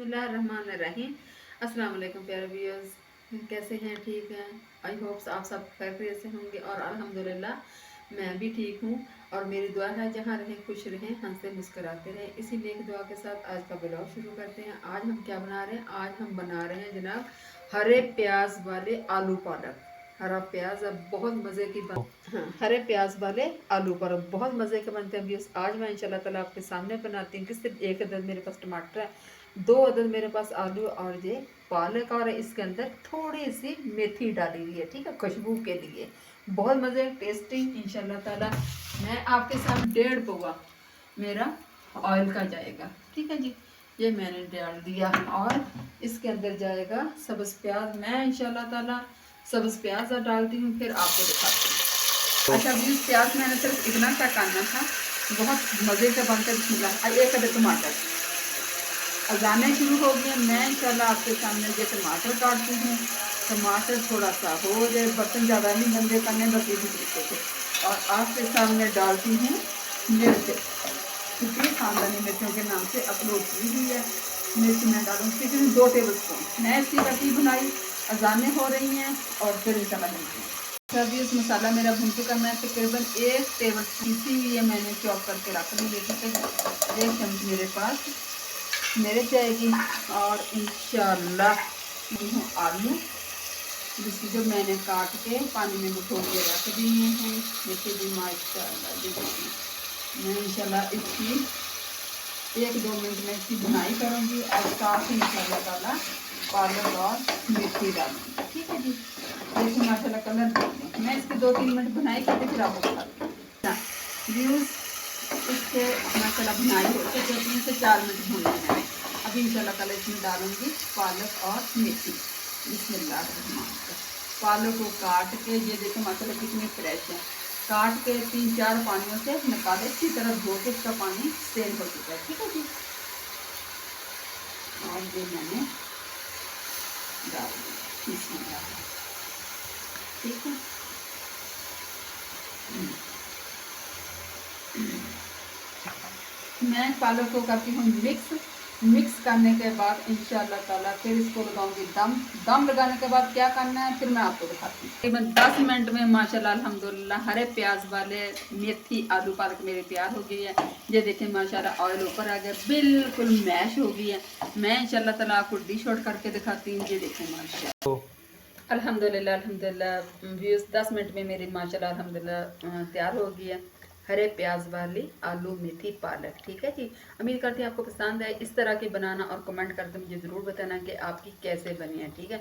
बिस्मिल्लाहिर्रहमानिर्रहीम। अस्सलाम वालेकुम प्यारे व्यूअर्स, कैसे हैं? ठीक हैं? आई होप्स आप सब खैरियत से होंगे और अल्हम्दुलिल्लाह मैं भी ठीक हूँ। और मेरी दुआ है जहाँ रहें खुश रहें, हंसते मुस्कुराते रहें। इसीलिए एक दुआ के साथ आज का ब्लॉग शुरू करते हैं। आज हम क्या बना रहे हैं? आज हम बना रहे हैं जनाब हरे प्याज वाले आलू पालक। हरा प्याज अब बहुत मज़े की हाँ, हरे प्याज वाले आलू पालक बहुत मज़े के बनते हैं। आज मैं इंशाल्लाह ताला आपके सामने बनाती हूँ। सिर्फ एक अदद मेरे पास टमाटर है, 2 अदद मेरे पास आलू और ये पालक, और इसके अंदर थोड़ी सी मेथी डाली हुई है, ठीक है, खुशबू के लिए। बहुत मज़े टेस्टी इंशाल्लाह ताला। मैं आपके साथ 1.5 पौवा मेरा ऑयल का जाएगा, ठीक है जी। ये मैंने डाल दिया और इसके अंदर जाएगा सब्ज़ प्याज। मैं इंशाल्लाह ताला सब्ज़ प्याज डालती हूँ, फिर आपको दिखाती हूँ। अच्छा भी प्याज मैंने सिर्फ इतना सा करना था, बहुत मज़े से बनकर बिस्मिल्लाह। एक अदर टमाटर, अजाने शुरू हो गए। मैं इंशाल्लाह आपके सामने ये टमाटर काटती हूँ। टमाटर थोड़ा सा हो जाए, बर्तन ज़्यादा नहीं गंदे करने, बस इसी तरीके से। और आपके सामने डालती हूँ मिर्च, क्योंकि खानदानी मिर्चों के नाम से अपलोड की हुई है। मिर्च मैं डालूँगी कितनी, 2 टेबल स्पून। मैं इसकी कटी बनाई, अजाने हो रही हैं और फिर इंशाल्लाह मिलती हैं। अभी उस मसाला मेरा भून चुका। मैं तकरीबन 1 टेबल पीसी हुई है, मैंने चॉप करके रख ली है, ठीक है। 1 चम्मच मेरे पास मिर्च जाएगी और इंशाल्लाह हूँ आलू, जिसकी जो मैंने काट के पानी में भिगो के रख दिए हैं। देखिए जी माशाल्लाह, देखिए मैं इंशाल्लाह इसकी 1-2 मिनट में इसकी बुनाई करूँगी और साथ ही इंशाल्लाह ताला पालक और मेथी डालूँगी, ठीक है जी। देखिए माशाल्लाह कलर देखिए। मैं इसकी 2-3 मिनट बुनाई करके फिर आपको बताती हूँ। व्यूज़ इससे माशाल्लाह बुनाई होती है, 3 से 4 मिनट भूनना है। अभी इंशाल्लाह ताला इसमें डालूँगी पालक और मेथी। बिस्मिल्लाह। पालक को काट के ये देखो माशाल्लाह कितनी फ्रेश है। काट के 3-4 पानियों से निकाले, अच्छी तरह धो के इसका पानी स्टेन हो चुका है, ठीक है जी। और ये मैंने डाल दिया, बिस्मिल्लाह, ठीक है। मैं पालक को करती हूँ मिक्स करने के बाद इंशाल्लाह ताला फिर इसको लगाऊंगी दम लगाने के बाद क्या करना है फिर मैं आपको दिखाती हूँ। तकरीबन 10 मिनट में माशाल्लाह अल्हम्दुलिल्लाह हरे प्याज वाले मेथी आलू पालक मेरे तैयार हो गई है। ये देखें माशाल्लाह ऑयल ऊपर आ गया, बिल्कुल मैश हो गई है। मैं इंशाल्लाह ताला आपको डिश आउट करके दिखाती हूँ। ये देखें माशाल्लाह अल्हम्दुलिल्लाह व्यूज़ 10 मिनट में मेरी माशाल्लाह अल्हम्दुलिल्लाह तैयार हो गई है हरे प्याज वाली आलू मेथी पालक, ठीक है जी। उम्मीद करती हूँ आपको पसंद है। इस तरह की बनाना और कमेंट करके मुझे ज़रूर बताना कि आपकी कैसे बनी है, ठीक है।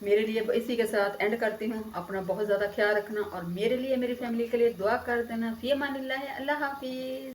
मेरे लिए इसी के साथ एंड करती हूँ। अपना बहुत ज़्यादा ख्याल रखना और मेरे लिए मेरी फैमिली के लिए दुआ कर देना। फ़ी अमानिल्लाह, अल्लाह हाफिज़।